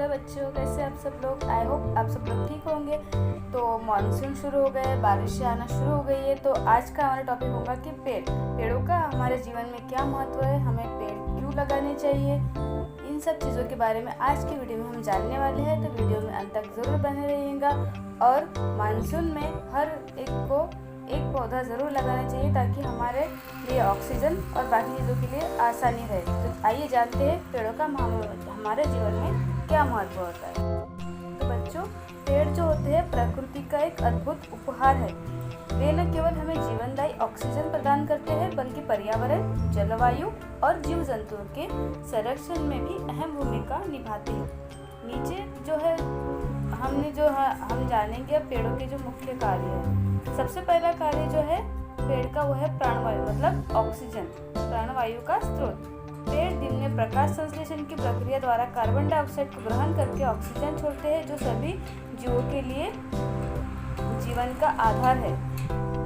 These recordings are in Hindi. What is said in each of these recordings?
हेलो बच्चों, कैसे आप सब लोग। आई होप आप सब लोग ठीक होंगे। तो मानसून शुरू हो गए, बारिशें आना शुरू हो गई है। तो आज का हमारा टॉपिक होगा कि पेड़ों का हमारे जीवन में क्या महत्व है, हमें पेड़ क्यों लगाने चाहिए। इन सब चीज़ों के बारे में आज की वीडियो में हम जानने वाले हैं। तो वीडियो में अंत तक ज़रूर बने रहिएगा। और मानसून में हर एक को एक पौधा ज़रूर लगाना चाहिए ताकि हमारे लिए ऑक्सीजन और बाकी चीज़ों के लिए आसानी रहे। तो आइए जानते हैं पेड़ों का हमारे जीवन में क्या महत्व होता है। तो बच्चों, पेड़ जो होते हैं प्रकृति का एक अद्भुत उपहार है। वे न केवल हमें जीवनदायी ऑक्सीजन प्रदान करते हैं बल्कि पर्यावरण, जलवायु और जीव जंतुओं के संरक्षण में भी अहम भूमिका निभाते हैं। नीचे जो है हम जानेंगे पेड़ों के जो मुख्य कार्य है। सबसे पहला कार्य जो है पेड़ का वो है प्राणवायु, मतलब ऑक्सीजन, प्राणवायु का स्रोत। पेड़ दिन में प्रकाश संश्लेषण की प्रक्रिया द्वारा कार्बन डाइऑक्साइड को ग्रहण करके ऑक्सीजन छोड़ते हैं, जो सभी जीवों के लिए जीवन का आधार है।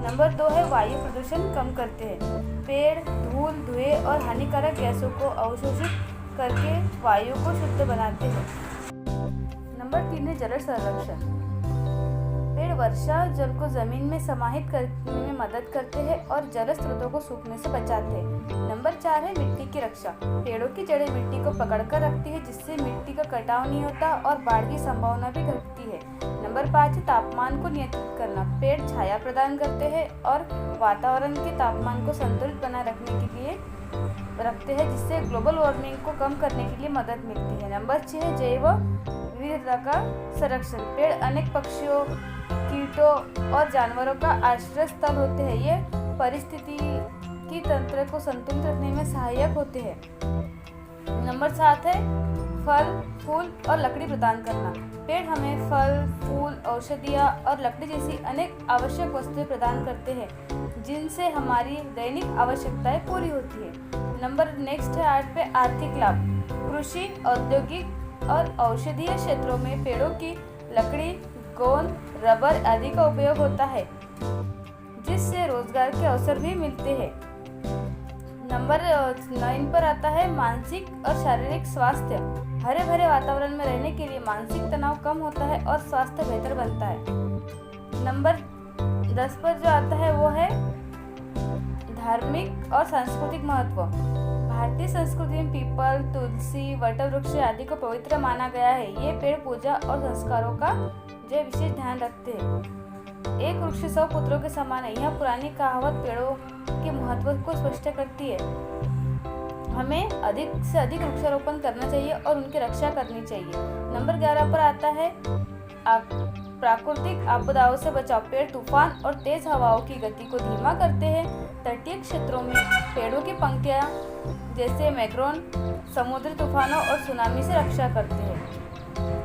नंबर 2 है वायु प्रदूषण कम करते हैं। पेड़ धूल, धुएं और हानिकारक गैसों को अवशोषित करके वायु को शुद्ध बनाते हैं। नंबर 3 है जल संरक्षण। पेड़ वर्षा जल को जमीन में समाहित करने में मदद करते हैं और जल स्रोतों को सूखने से बचाते हैं। नंबर 4 है मिट्टी की रक्षा। पेड़ों की जड़ें मिट्टी को पकड़कर रखती है, जिससे मिट्टी का कटाव नहीं होता और बाढ़ की संभावना भी घटती है। नंबर 5 है तापमान को नियंत्रित करना। पेड़ छाया प्रदान करते हैं और वातावरण के तापमान को संतुलित बनाए रखते हैं, जिससे ग्लोबल वार्मिंग को कम करने के लिए मदद मिलती है। नंबर 6 है जैव विविधता का संरक्षण। पेड़ अनेक पक्षियों, कीटों और जानवरों का आश्रय स्थल होते हैं। ये परिस्थिति की तंत्र को संतुलित रखने में सहायक होते हैं। नंबर 7 है फल, फूल और लकड़ी प्रदान करना। पेड़ हमें फल, फूल, औषधियाँ और लकड़ी जैसी अनेक आवश्यक वस्तुएं प्रदान करते हैं, जिनसे हमारी दैनिक आवश्यकताएं पूरी होती है। नंबर नेक्स्ट है 8 पे आर्थिक लाभ। कृषि, औद्योगिक और औषधीय क्षेत्रों में पेड़ों की लकड़ी, गोंद, रबर आदि का उपयोग होता है, जिससे रोजगार के अवसर भी मिलते हैं। नंबर 9 पर आता है मानसिक और शारीरिक स्वास्थ्य। हरे भरे वातावरण में रहने के लिए मानसिक तनाव कम होता है और स्वास्थ्य बेहतर बनता है। नंबर 10 पर जो आता है वो है धार्मिक और सांस्कृतिक महत्व। भारतीय संस्कृति में पीपल, तुलसी, वटवृक्ष आदि को पवित्र माना गया है। ये पेड़ पूजा और संस्कारों का जो विशेष ध्यान रखते हैं। एक वृक्ष 100 पुत्रों के समान है। यह पुरानी कहावत पेड़ों के महत्व को स्पष्ट करती है। हमें अधिक से अधिक वृक्षारोपण करना चाहिए और उनकी रक्षा करनी चाहिए। नंबर 11 पर आता है प्राकृतिक आपदाओं से बचाव। पेड़ तूफान और तेज हवाओं की गति को धीमा करते हैं। तटीय क्षेत्रों में पेड़ों की पंक्तियां जैसे मैग्रोन समुद्री तूफानों और सुनामी से रक्षा करते हैं।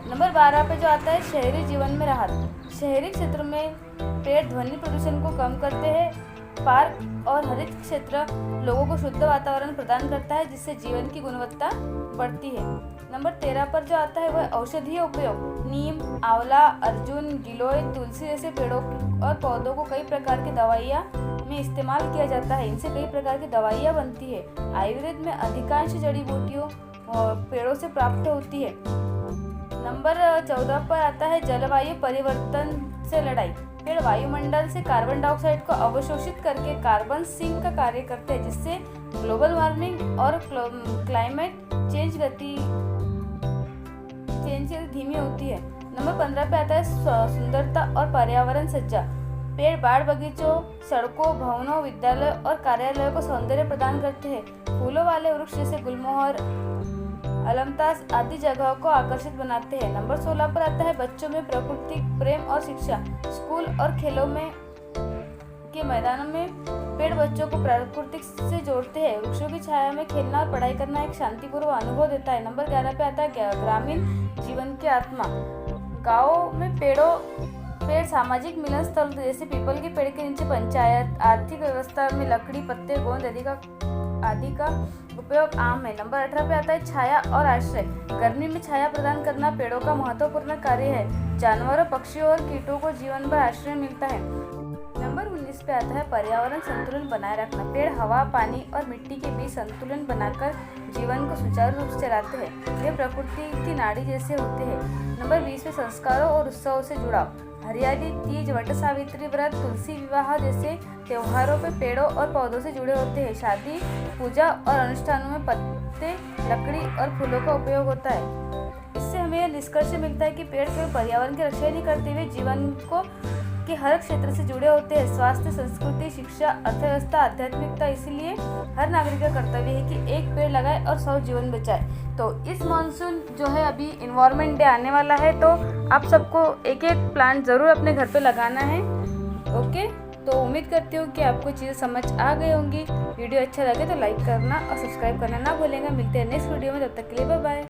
नंबर 12 पे जो आता है शहरी जीवन में राहत। शहरी क्षेत्र में पेड़ ध्वनि प्रदूषण को कम करते हैं। पार्क और हरित क्षेत्र लोगों को शुद्ध वातावरण प्रदान करता है, जिससे जीवन की गुणवत्ता बढ़ती है। नंबर 13 पर जो आता है वह औषधीय उपयोग। नीम, आंवला, अर्जुन, गिलोय, तुलसी जैसे पेड़ों और पौधों को कई प्रकार की दवाइयाँ में इस्तेमाल किया जाता है। इनसे कई प्रकार की दवाइयाँ बनती है। आयुर्वेद में अधिकांश जड़ी बूटियों पेड़ों से प्राप्त होती है। नंबर 14 पर आता है जलवायु परिवर्तन से लड़ाई। पेड़ वायुमंडल से कार्बन डाइऑक्साइड को अवशोषित करके कार्बन सिंक का कार्य करते हैं, जिससे ग्लोबल वार्मिंग और क्लाइमेट चेंज धीमी होती है। नंबर 15 पे आता है सुंदरता और पर्यावरण सज्जा। पेड़ बाड़ बगीचों, सड़कों, भवनों, विद्यालयों और कार्यालयों को सौंदर्य प्रदान करते हैं। फूलों वाले वृक्ष जैसे गुलमोहर, अलमतास आदि जगहों को आकर्षित बनाते हैं। नंबर 16 पर आता है बच्चों में प्रकृति प्रेम और शिक्षा। स्कूल और खेलों में के मैदानों में पेड़ बच्चों को प्रकृति से जोड़ते हैं। वृक्षों की छाया में खेलना और पढ़ाई करना एक शांतिपूर्ण अनुभव देता है। नंबर 11 पे आता है ग्रामीण जीवन की आत्मा। गाँव में पेड़ सामाजिक मिलन स्थल जैसे पीपल के पेड़ के नीचे पंचायत, आर्थिक व्यवस्था में लकड़ी, पत्ते, गोंद आदि का उपयोग आम है। नंबर 18 पे आता है छाया और आश्रय। गर्मी में छाया प्रदान करना पेड़ों का महत्वपूर्ण कार्य है। जानवरों, पक्षियों और कीटों को जीवन भर आश्रय मिलता है। नंबर 19 इस पे आता है पर्यावरण संतुलन बनाए रखना। पेड़ हवा, पानी और मिट्टी के बीच संतुलन बनाकर जीवन को सुचारू रूप से चलाते हैं। वे प्रकृति की नाड़ी जैसे होते हैं। नंबर 20 पे संस्कारों और उत्सवों से जुड़ाव। हरियाली, तीज, वट सावित्री व्रत, तुलसी विवाह जैसे त्योहारों पे पेड़ों और पौधों से जुड़े होते हैं। शादी, पूजा और अनुष्ठानों में पत्ते, लकड़ी और फूलों का उपयोग होता है। इससे हमें यह निष्कर्ष मिलता है कि पेड़ केवल पर्यावरण की रक्षा नहीं करते हुए जीवन को के हर क्षेत्र से जुड़े होते हैं। स्वास्थ्य, संस्कृति, शिक्षा, अर्थव्यवस्था, आध्यात्मिकता। इसीलिए हर नागरिक का कर्तव्य है कि एक पेड़ लगाए और 100 जीवन बचाए। तो इस मानसून जो है अभी इन्वायरमेंट डे आने वाला है, तो आप सबको एक एक प्लांट ज़रूर अपने घर पे लगाना है। ओके, तो उम्मीद करती हूँ कि आपको चीज़ें समझ आ गई होंगी। वीडियो अच्छा लगे तो लाइक करना और सब्सक्राइब करना ना भूलेंगे। मिलते हैं नेक्स्ट वीडियो में, तब तक के लिए बाय बाय।